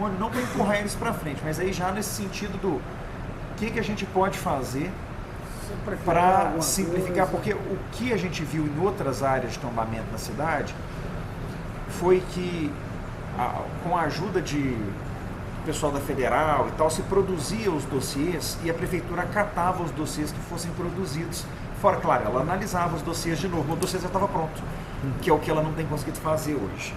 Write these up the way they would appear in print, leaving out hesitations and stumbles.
patrimônio, não para empurrar eles para frente, mas aí já nesse sentido do que a gente pode fazer para simplificar, porque o que a gente viu em outras áreas de tombamento na cidade foi que, com a ajuda de pessoal da Federal e tal, se produzia os dossiês e a prefeitura acatava os dossiês que fossem produzidos. Fora, claro, ela analisava os dossiês de novo, o dossiê já estava pronto, que é o que ela não tem conseguido fazer hoje,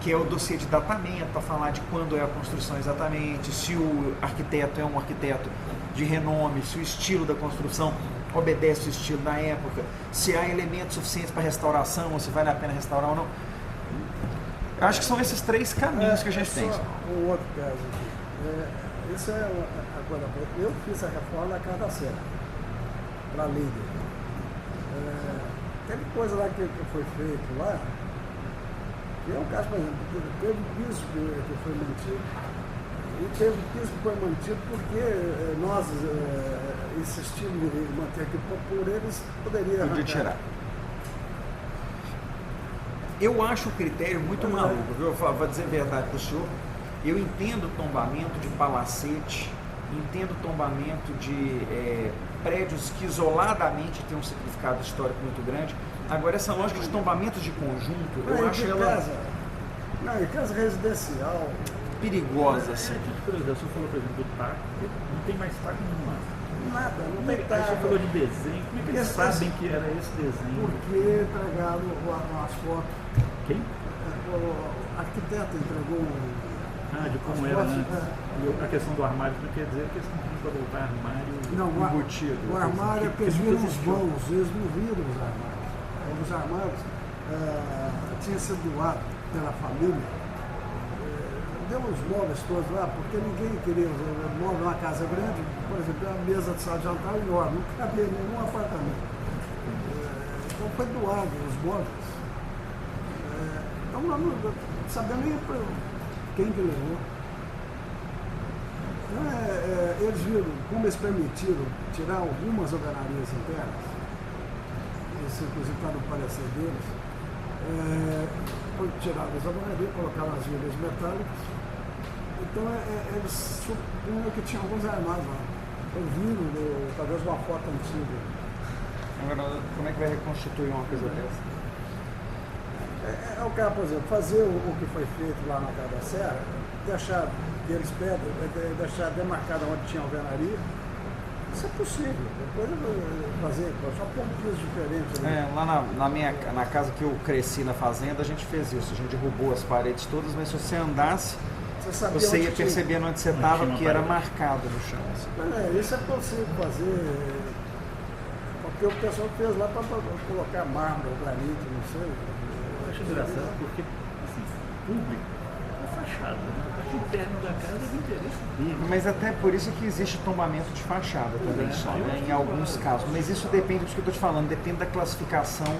que é o dossiê de datamento, para falar de quando é a construção exatamente, se o arquiteto é um arquiteto de renome, se o estilo da construção obedece o estilo da época, se há elementos suficientes para restauração, ou se vale a pena restaurar ou não. Eu acho que são esses três caminhos que a gente tem. Um outro caso aqui. Isso é uma coisa. Eu fiz a reforma na Casa da Serra, para a Líder. Teve coisa lá que foi feito lá, que é um caso, por exemplo, teve piso que foi mantido, e teve piso que foi mantido porque nós insistimos em manter aqui por eles, poderia podia tirar. Eu acho o critério muito maluco, viu? Eu vou dizer a verdade para o senhor. Eu entendo o tombamento de palacete, entendo o tombamento de prédios que isoladamente têm um significado histórico muito grande. Agora, essa lógica de tombamento de conjunto, eu acho ela... Não, em casa residencial... perigosa, assim. Por exemplo, você falou, por exemplo, do taco, não tem mais taco nenhuma. Nada, não tem taco. Você falou de desenho, como é que eles sabem que era esse desenho? Porque entregaram as fotos. Quem? O arquiteto entregou de como era antes. A questão do armário não quer dizer que eles não tinham para voltar armário embutido. O armário é porque eles viram os vãos, eles não viram os armários. Os armários tinham sido doados pela família. Deu os móveis todos lá, porque ninguém queria móvel numa casa grande, por exemplo, uma mesa de sala de jantar enorme, não cabia em nenhum apartamento. Então foi doado os móveis. Então nós não sabemos nem quem que levou. Então, eles viram como eles permitiram tirar algumas alvenarias internas, isso inclusive está no parecer deles, foi tirado as alvenarias, colocaram as vigas metálicas. Então eles supunham que tinha alguns armários lá. Eu vi, talvez uma foto antiga. Agora, como é que vai reconstituir uma coisa dessa? É o cara, por exemplo, fazer o que foi feito lá na Casa da Serra, deixar, que eles pedem, deixar demarcado onde tinha alvenaria. Isso é possível. Depois fazer, só pôr um piso diferente. Né? Lá na casa que eu cresci na fazenda, a gente fez isso. A gente derrubou as paredes todas, mas se você andasse, você ia percebendo onde você estava, porque era marcado no chão. Assim. Isso é possível fazer, porque o pessoal fez lá para colocar mármore, granito, não sei. Eu acho engraçado porque, assim, público é fachada, né? A parte interna da casa é do interesse dele. Mas até por isso que existe tombamento de fachada também só, né? Em alguns casos. Mas isso depende do que eu estou te falando, depende da classificação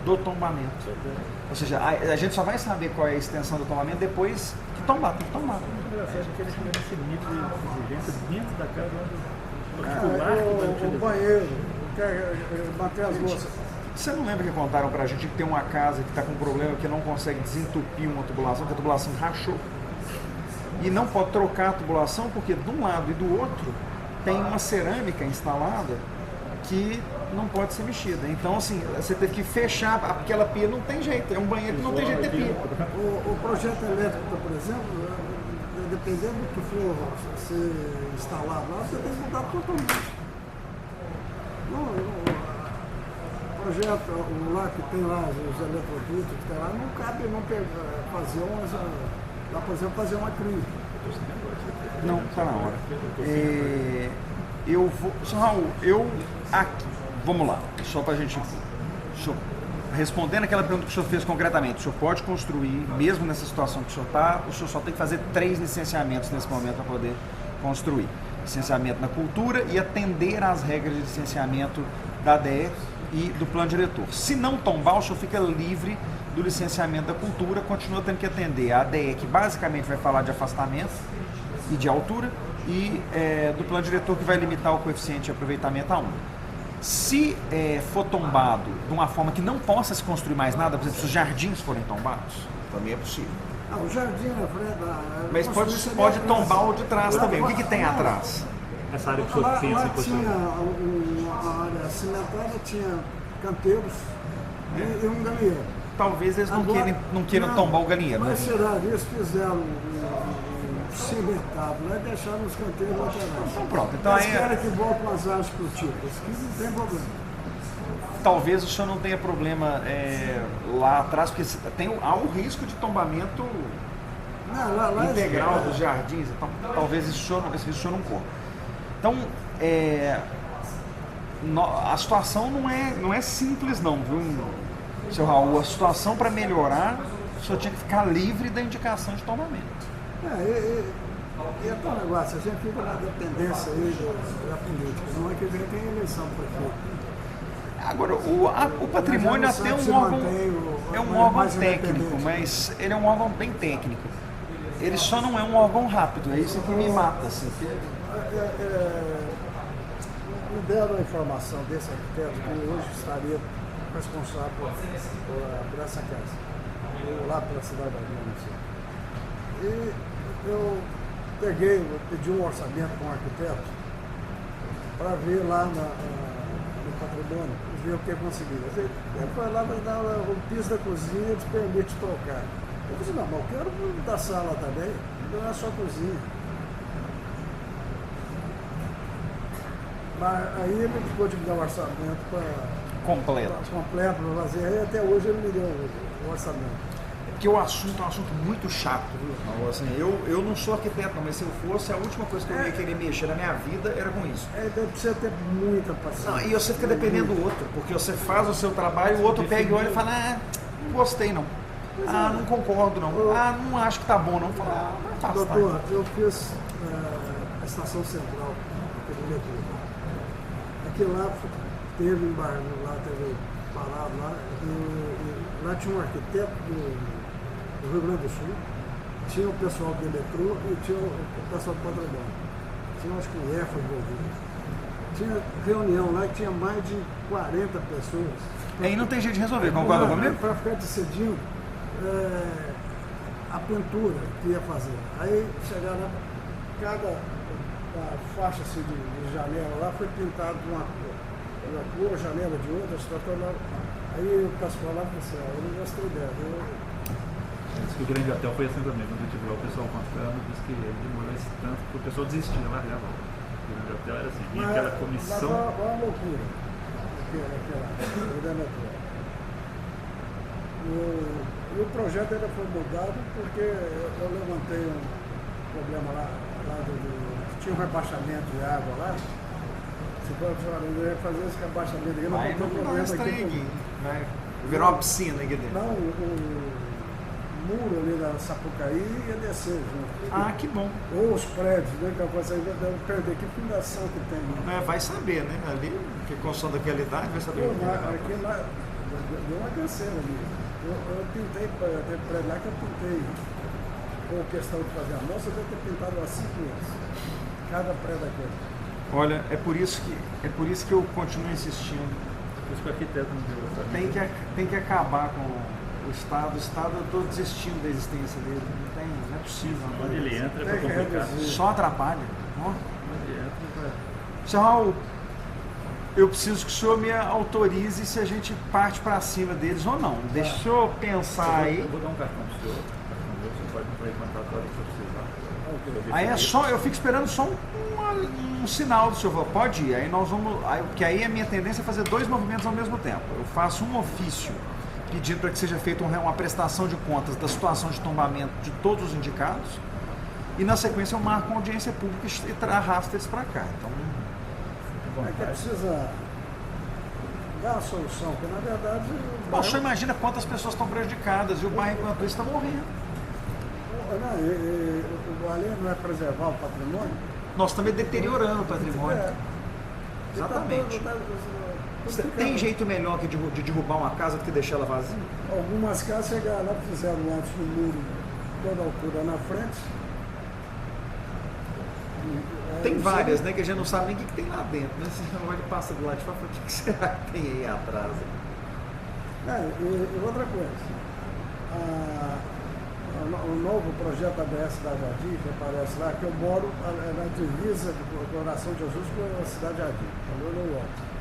do tombamento. Ou seja, a gente só vai saber qual é a extensão do tombamento depois que tombar, tem que tombar. É engraçado que eles tiveram esse nível de exigência dentro da casa onde o banheiro, manter as louças. Você não lembra que contaram pra gente que tem uma casa que está com um problema que não consegue desentupir uma tubulação, que a tubulação rachou? E não pode trocar a tubulação porque de um lado e do outro tem uma cerâmica instalada que não pode ser mexida. Então, assim, você teve que fechar aquela pia, não tem jeito, é um banheiro que não tem jeito de ter pia. O projeto elétrico, por exemplo, dependendo do que for ser instalado lá, você tem que mudar totalmente. O projeto lá que tem lá, os eletrodutos que tem lá, não cabe não fazer umas, lá, por exemplo, fazer uma clínica. Não, está na hora. Eu vou. Raul, aqui. Vamos lá, só para a gente. Respondendo aquela pergunta que o senhor fez concretamente, o senhor pode construir, mesmo nessa situação que o senhor está, o senhor só tem que fazer 3 licenciamentos nesse momento para poder construir. Licenciamento na cultura e atender às regras de licenciamento da ADE e do plano diretor. Se não tombar, o senhor fica livre do licenciamento da cultura, continua tendo que atender a ADE, que basicamente vai falar de afastamento e de altura, e do plano diretor, que vai limitar o coeficiente de aproveitamento a 1. Se for tombado de uma forma que não possa se construir mais nada, por exemplo, se os jardins forem tombados, também é possível. O jardim na frente da... Mas pode tombar o de trás também. O que tem atrás? Essa área que o senhor tinha, lá assim, tinha uma área cimentada, tinha canteiros e um galinheiro. Talvez eles não queiram tombar o galinheiro. Mas será que eles fizeram um cimentado lá e deixaram os canteiros laterais. Então pronto. Então eles querem que voltem as áreas frutíferas, que não tem problema. Talvez o senhor não tenha problema lá atrás, porque há um risco de tombamento integral dos jardins. Então, talvez esse risco o senhor não corra. Então, a situação não é simples não, viu, seu Raul? A situação para melhorar, o senhor tinha que ficar livre da indicação de tombamento. E até o negócio, a gente fica na dependência aí da política. No ano que vem tem eleição para prefeito. Agora, o patrimônio até é um órgão técnico, mas ele é um órgão bem técnico. Ele só não é um órgão rápido, é isso que me mata. Assim. Me deram a informação desse arquiteto que hoje estaria responsável por essa casa, lá pela cidade da Vila. E eu pedi um orçamento com o arquiteto para ver lá no patrimônio, ver o que eu consegui. Ele foi lá e dar o piso da cozinha, eles permite trocar. Eu disse, não, mas eu quero da sala também, não é só cozinha. Mas aí ele ficou de me dar um orçamento completo para fazer, aí até hoje ele me deu o orçamento. Porque o assunto é um assunto muito chato, viu? Assim, eu não sou arquiteto, mas se eu fosse, a última coisa que eu ia querer mexer na minha vida era com isso. Precisa ter muita paciência. Não, e você fica dependendo do outro, porque você faz o seu trabalho, o outro pega e olha e fala, não gostei não. Não concordo não. Não acho que tá bom não. Fala, doutor, eu fiz a estação central do metrô. Aqui lá teve embargo, lá teve parado lá, e lá tinha um arquiteto do Rio Grande do Sul, tinha o pessoal do metrô e tinha o pessoal do patrimônio. Tinha, acho que o EFA envolvido. Tinha reunião lá que tinha mais de 40 pessoas. Aí não tem jeito de resolver, concorda comigo? Para ficar decidindo a pintura que ia fazer. Aí chegaram lá, cada faixa assim, de janela lá foi pintada de uma cor, a janela de outra, aí o pessoal lá falou assim, eu não gostei dela. Diz que o Grande Hotel foi assim também, quando a gente viu o pessoal contando, diz que ele demorou esse tanto que o pessoal desistia, largava. O Grande Hotel era assim, vinha aquela comissão. Olha uma loucura, aquela e o projeto ainda foi mudado porque eu levantei um problema lá tinha um rebaixamento de água lá. Se for fazer esse rebaixamento aqui, não vai ter um problema aqui. Vai virar uma piscina aqui dentro. Não, o muro ali da Sapucaí ia descer junto. Que bom. Ou os prédios, né? Que eu passei, perder que fundação que tem. Né? Vai saber, né? Ali, que construção daquela idade, vai saber. Aqui lá, deu uma canseira ali. Eu pintei, tem prédio lá que eu pintei. Com questão de fazer a moça, eu devo ter pintado umas 5 vezes. Cada prédio daquele. Olha, é por isso que eu continuo insistindo. Por isso que o arquiteto não deu. Tem que acabar com o Estado. O Estado, eu estou desistindo da existência dele. Não é possível. Onde ele entra é para complicar. Só atrapalha. Onde ele entra Sr. Raul, eu preciso que o senhor me autorize se a gente parte para cima deles ou não. Deixa o senhor pensar aí. Eu vou dar um cartão para o senhor. Você pode entrar em contato com a hora que precisar. Aí é só, eu fico esperando só um sinal do senhor, pode ir, aí nós vamos, porque aí a minha tendência é fazer 2 movimentos ao mesmo tempo. Eu faço um ofício pedindo para que seja feita uma prestação de contas da situação de tombamento de todos os indicados e na sequência eu marco uma audiência pública e arrasto eles para cá. Então, é que precisa dar uma solução, porque na verdade... Bom, o senhor imagina quantas pessoas estão prejudicadas e o bairro enquanto isso está morrendo. Além não é preservar o patrimônio? Nós estamos deteriorando o patrimônio. Exatamente. Tem jeito melhor que de derrubar uma casa do que deixar ela vazia? Algumas casas chegaram lá, fizeram antes no muro, toda a altura na frente. Tem várias, né? Que a gente não sabe nem o que tem lá dentro, né? Você olha e passa do lado de fora, o que será que tem aí atrás? E outra coisa, o novo projeto ABS Cidade Jardim, que aparece lá, que eu moro na divisa do Coração de Jesus com a Cidade Jardim, no outro.